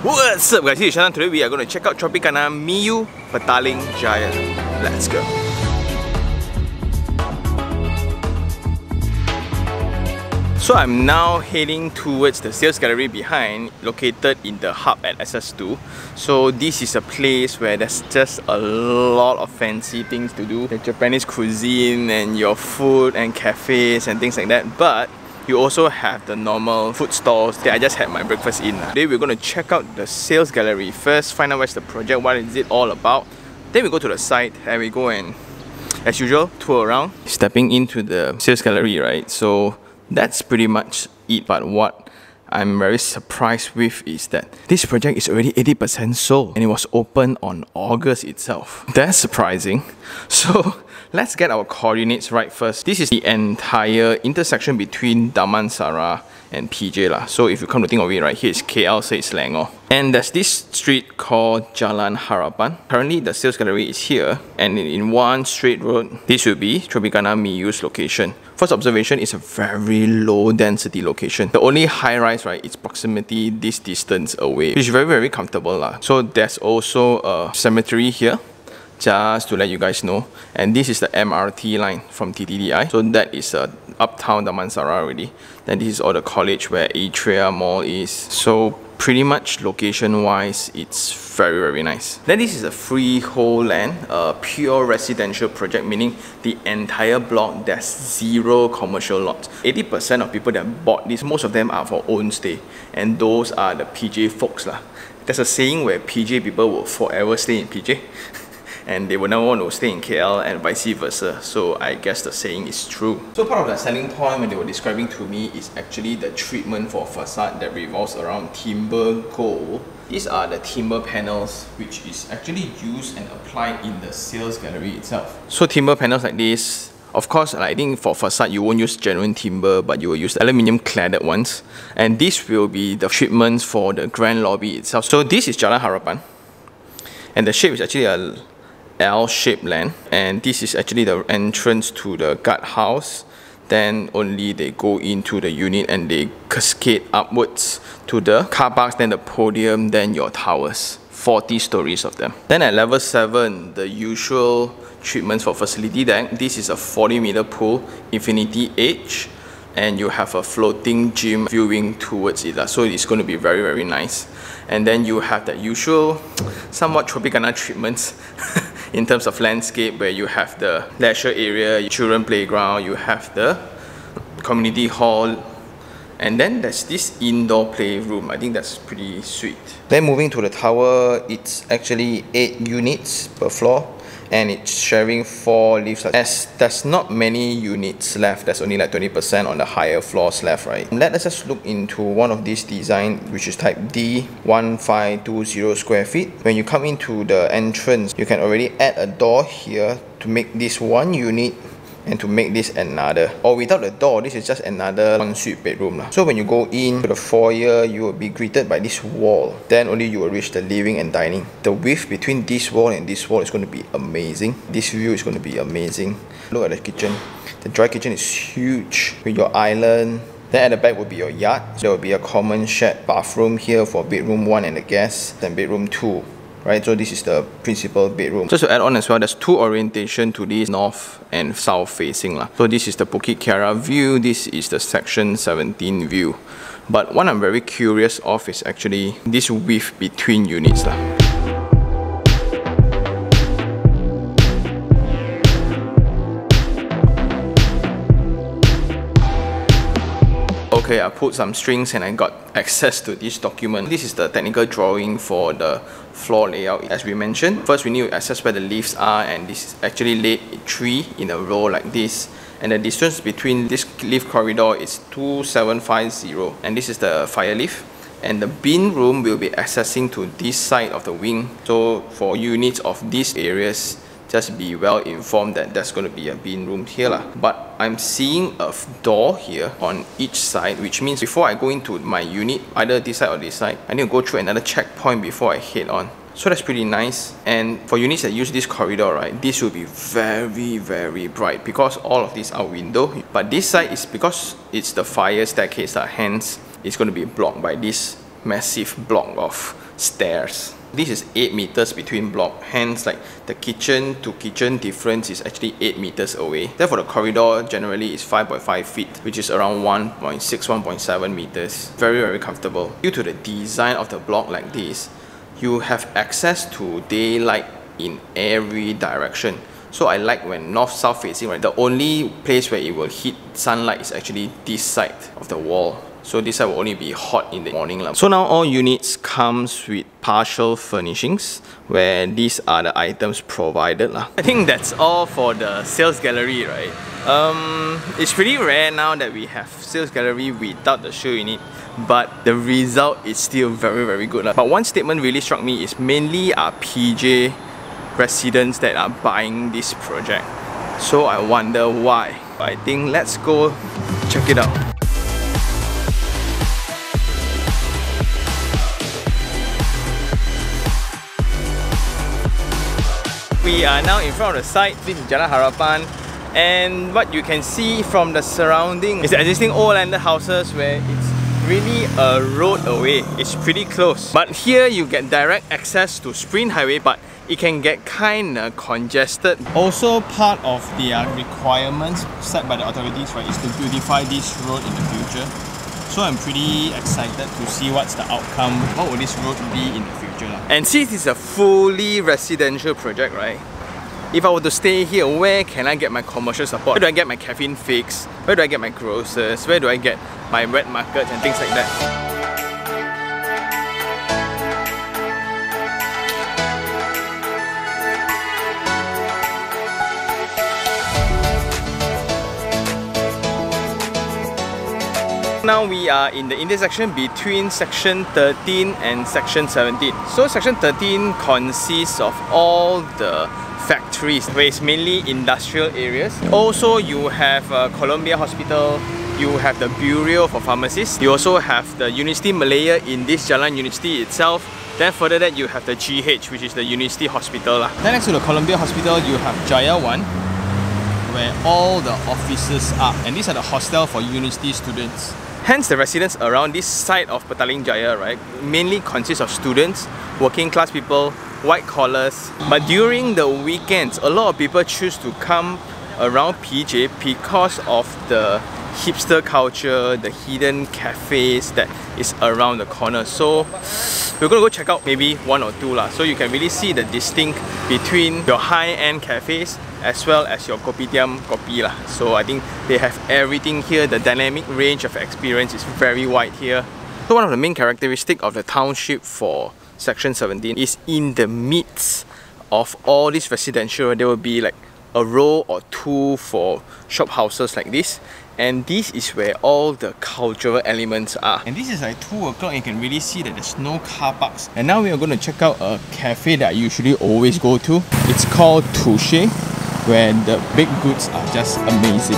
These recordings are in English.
What's up guys, this is Shannon. Today we are going to check out Tropicana Miyu, Petaling Jaya. Let's go. So I'm now heading towards the sales gallery behind, located in the hub at SS2. So this is a place where there's just a lot of fancy things to do. The Japanese cuisine and your food and cafes and things like that. But you also have the normal food stalls that I just had my breakfast in. Today we're going to check out the sales gallery first, find out what's the project, what is it all about. Then we go to the site and we go and, as usual, tour around. Stepping into the sales gallery, right? So that's pretty much it. But what I'm very surprised with is that this project is already 80% sold and it was opened on August itself. That's surprising. So let's get our coordinates right first. This is the entire intersection between Damansara and PJ lah. So if you come to think of it, right, here is KL, so it's Selangor. And there's this street called Jalan Harapan. Currently the sales gallery is here, and in one straight road, this will be Tropicana Miyu's location. First observation, is a very low density location. The only high rise, right, is proximity this distance away, which is very comfortable lah. So there's also a cemetery here, just to let you guys know. And this is the MRT line from TTDI. So that is Uptown Damansara already. Then this is all the college where Atria Mall is. So pretty much location wise, it's very nice. Then this is a freehold land, a pure residential project, meaning the entire block, there's zero commercial lots. 80% of people that bought this, most of them are for own stay. And those are the PJ folks lah. There's a saying where PJ people will forever stay in PJ. And they will never want to stay in KL and vice versa. So I guess the saying is true. So part of the selling point when they were describing to me is actually the treatment for facade that revolves around timber gold. These are the timber panels which is actually used and applied in the sales gallery itself. So timber panels like this, of course, I think for facade you won't use genuine timber, but you will use aluminium cladded ones. And this will be the treatments for the grand lobby itself. So this is Jalan Harapan. And the shape is actually a L-shaped land, and this is actually the entrance to the guardhouse. Then only they go into the unit and they cascade upwards to the car parks, then the podium, then your towers. 40 stories of them. Then at level 7, the usual treatments for facility deck. This is a 40-meter pool, infinity edge, and you have a floating gym viewing towards it. So it's going to be very nice. And then you have the usual somewhat Tropicana treatments in terms of landscape, where you have the leisure area, children playground, you have the community hall, and then there's this indoor playroom. I think that's pretty sweet. Then moving to the tower, it's actually 8 units per floor, and it's sharing 4 lifts. As there's not many units left, there's only like 20% on the higher floors left, right? Let us just look into one of these design, which is type D, 1520 square feet. When you come into the entrance, you can already add a door here to make this one unit and to make this another. Or without the door, this is just another ensuite bedroom. So when you go in to the foyer, you will be greeted by this wall. Then only you will reach the living and dining. The width between this wall and this wall is going to be amazing. This view is going to be amazing. Look at the kitchen. The dry kitchen is huge with your island. Then at the back will be your yard. There will be a common shared bathroom here for bedroom 1 and the guests, and bedroom 2. Right, so this is the principal bedroom. Just to add on as well, there's 2 orientation to this, north and south facing lah. So this is the Mont Kiara view, this is the section 17 view. But what I'm very curious of is actually this width between units lah. Okay, I pulled some strings and I got access to this document. This is the technical drawing for the floor layout. As we mentioned, first we need to access where the lifts are, and this is actually laid 3 in a row like this. And the distance between this lift corridor is 2750, and this is the fire lift. And the bin room will be accessing to this side of the wing. So for units of these areas, just be well informed that there's going to be a bin room here lah. But I'm seeing a door here on each side, which means before I go into my unit, either this side or this side, I need to go through another checkpoint before I head on. So that's pretty nice. And for units that use this corridor, right, this will be very bright because all of these are window. But this side is because it's the fire staircase, hence it's going to be blocked by this massive block of stairs. This is 8 meters between block, hence like the kitchen to kitchen difference is actually 8 meters away. Therefore the corridor generally is 5.5 feet, which is around 1.6, 1.7 meters. Very comfortable. Due to the design of the block like this, you have access to daylight in every direction. So I like when north-south facing, right, the only place where it will hit sunlight is actually this side of the wall. So this side will only be hot in the morning. So now all units comes with partial furnishings, where these are the items provided. I think that's all for the sales gallery, right? It's pretty rare now that we have sales gallery without the show in it, but the result is still very good. But one statement really struck me is mainly our PJ residents that are buying this project. So I wonder why. I think let's go check it out. We are now in front of the site. This is Jalan Harapan, and what you can see from the surrounding is the existing old landed houses where it's really a road away. It's pretty close. But here you get direct access to Sprint Highway, but it can get kinda congested. Also, part of their requirements set by the authorities, right, is to beautify this road in the future. So I'm pretty excited to see what's the outcome. What will this road be in the future? And since it's a fully residential project, right? If I were to stay here, where can I get my commercial support? Where do I get my caffeine fix? Where do I get my grocers? Where do I get my wet markets and things like that? Now we are in the intersection between section 13 and section 17. So section 13 consists of all the factories, where it's mainly industrial areas. Also, you have Columbia Hospital, you have the Bureau for Pharmacists, you also have the University Malaya in this Jalan University itself. Then further that you have the GH, which is the University Hospital. Then next to the Columbia Hospital, you have Jaya 1, where all the offices are. And these are the hostel for university students. Hence, the residents around this side of Petaling Jaya, right, mainly consist of students, working class people, white collars. But during the weekends, a lot of people choose to come around PJ because of the hipster culture, the hidden cafes that is around the corner. So we're gonna go check out maybe one or two lah. So you can really see the distinct between your high-end cafes as well as your kopitiam kopi lah. So I think they have everything here. The dynamic range of experience is very wide here. So one of the main characteristics of the township for section 17 is in the midst of all this residential, there will be like a row or two for shop houses like this, and this is where all the cultural elements are. And this is like 2 o'clock, you can really see that there's no car parks. And now we are going to check out a cafe that I usually always go to. It's called Touche, where the baked goods are just amazing.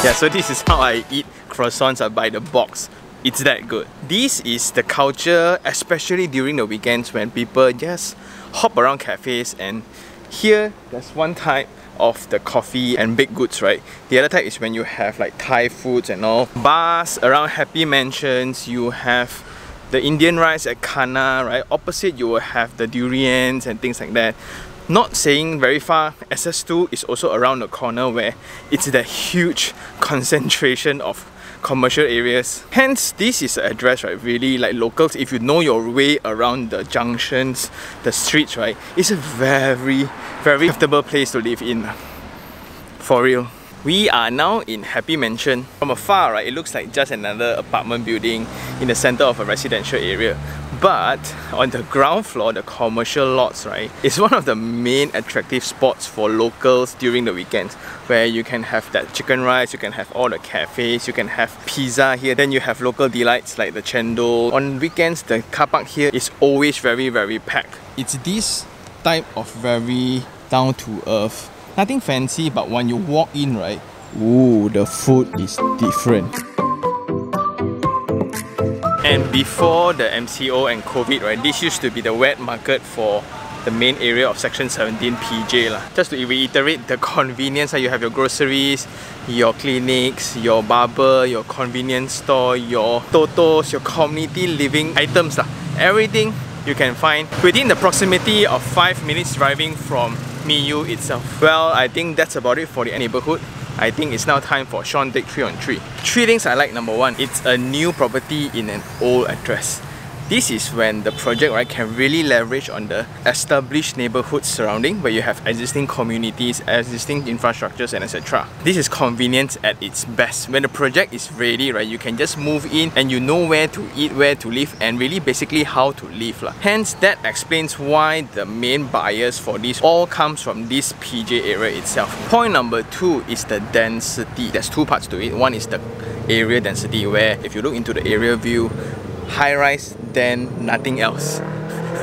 Yeah, so this is how I eat croissants by the box. It's that good. This is the culture, especially during the weekends when people just hop around cafes. And here, there's one type of the coffee and baked goods, right? The other type is when you have like Thai foods and all. Bars around Happy Mansions, you have the Indian rice at Kana, right? Opposite, you will have the durians and things like that. Not saying very far, SS2 is also around the corner where it's the huge concentration of commercial areas. Hence, this is an address, right? Really, like locals, if you know your way around the junctions, the streets, right? It's a very comfortable place to live in. For real. We are now in Happy Mansion. From afar, right, it looks like just another apartment building in the center of a residential area. But on the ground floor, the commercial lots, right, is one of the main attractive spots for locals during the weekends, where you can have that chicken rice, you can have all the cafes, you can have pizza here, then you have local delights like the chendol. On weekends, the car park here is always very packed. It's this type of very down to earth, nothing fancy, but when you walk in, right, ooh, the food is different. And before the MCO and COVID, right, this used to be the wet market for the main area of Section 17 PJ lah. Just to reiterate the convenience, you have your groceries, your clinics, your barber, your convenience store, your totos, your community living items lah. Everything you can find within the proximity of 5 minutes driving from Miyu itself. Well, I think that's about it for the neighbourhood. I think it's now time for Sean Take 3 on 3. 3 things I like. Number 1, it's a new property in an old address. This is when the project, right, can really leverage on the established neighbourhood surrounding where you have existing communities, existing infrastructures and etc. This is convenience at its best. When the project is ready, right, you can just move in and you know where to eat, where to live and really basically how to live lah. Hence, that explains why the main buyers for this all comes from this PJ area itself. Point number 2 is the density. There's 2 parts to it. One is the area density, where if you look into the area view, high-rise, then nothing else,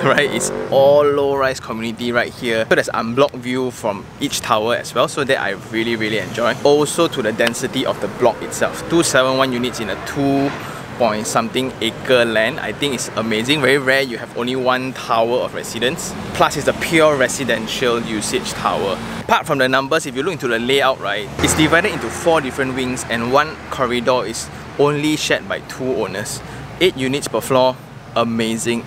right? It's all low-rise community right here. So there's unblocked view from each tower as well, so that I really enjoy. Also to the density of the block itself. 271 units in a 2-point-something acre land. I think it's amazing. Very rare you have only one tower of residence. Plus it's a pure residential usage tower. Apart from the numbers, if you look into the layout, right, it's divided into 4 different wings and one corridor is only shared by 2 owners. 8 units per floor. Amazing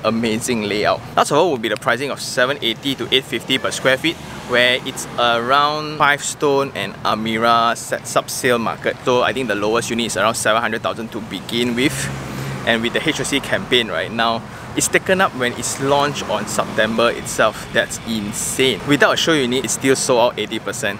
layout. Last of all will be the pricing of 780 to 850 per square feet, where it's around 5 Stone and Amira sub-sale market. So I think the lowest unit is around 700,000 to begin with. And with the HOC campaign right now, it's taken up when it's launched on September itself. That's insane. Without a show unit, it's still sold out 80%.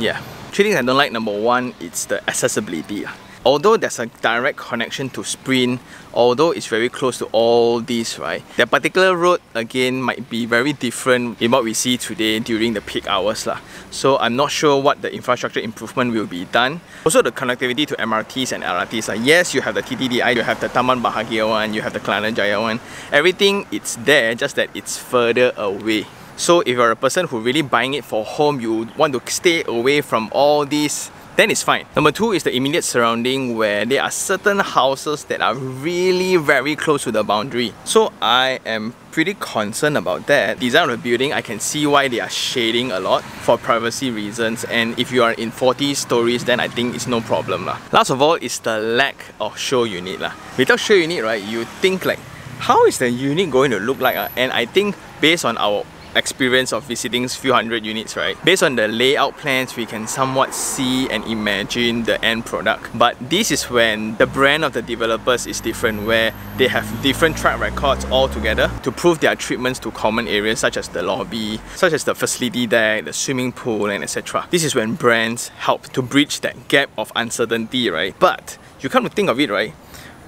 Yeah. 3 things I don't like. Number 1, it's the accessibility. Although there's a direct connection to Sprint, although it's very close to all these, right, that particular road again might be very different in what we see today during the peak hours lah. So I'm not sure what the infrastructure improvement will be done. Also the connectivity to MRTs and LRTs. Yes, you have the TTDI, you have the Taman Bahagia one, you have the Tropicana Jaya one. Everything, it's there, just that it's further away. So if you're a person who really buying it for home, you want to stay away from all these, then it's fine. Number 2 is the immediate surrounding, where there are certain houses that are really very close to the boundary. So I am pretty concerned about that. Design of the building, I can see why they are shading a lot for privacy reasons, and if you are in 40 stories, then I think it's no problem lah. Last of all is the lack of show unit lah. Without show unit, right, you think like, how is the unit going to look like? And I think based on our experience of visiting few hundred units, right, based on the layout plans, we can somewhat see and imagine the end product. But this is when the brand of the developers is different, where they have different track records altogether to prove their treatments to common areas such as the lobby, such as the facility deck, the swimming pool and etc. This is when brands help to bridge that gap of uncertainty, right? But you come to think of it, right,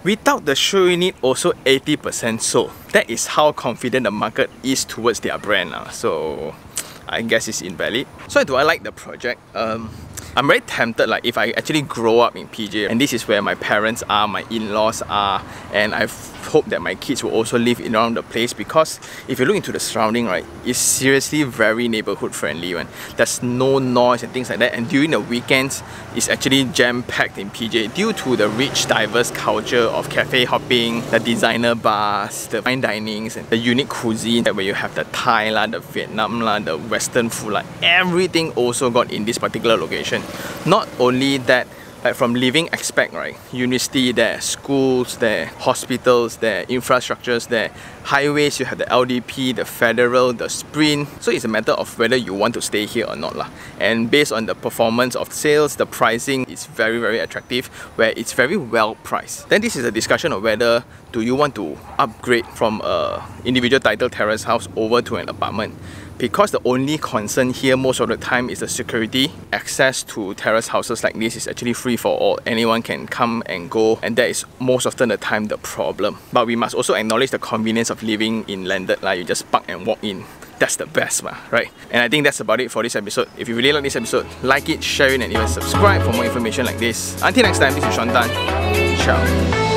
without the show unit, also 80% sold. That is how confident the market is towards their brand. So I guess it's invalid. So do I like the project? I'm very tempted, like if I actually grow up in PJ, and this is where my parents are, my in-laws are, and I hope that my kids will also live around the place, because if you look into the surrounding, right, it's seriously very neighborhood friendly one. There's no noise and things like that, and during the weekends it's actually jam-packed in PJ due to the rich diverse culture of cafe hopping, the designer bars, the fine dinings and the unique cuisine, where you have the Thai lah, the Vietnam lah, the western food lah, everything also got in this particular location. Not only that, like from living aspect, right, university there, schools there, hospitals there, infrastructures there, highways, you have the LDP, the federal, the Sprint. So it's a matter of whether you want to stay here or not lah. And based on the performance of sales, the pricing is very attractive, where it's very well priced. Then this is a discussion of whether do you want to upgrade from a individual title terrace house over to an apartment. Because the only concern here most of the time is the security. Access to terrace houses like this is actually free for all. Anyone can come and go, and that is most often the time the problem. But we must also acknowledge the convenience of living in landed, like you just park and walk in. That's the best, right? And I think that's about it for this episode. If you really like this episode, like it, share it, and even subscribe for more information like this. Until next time, this is Sean Tan. Ciao.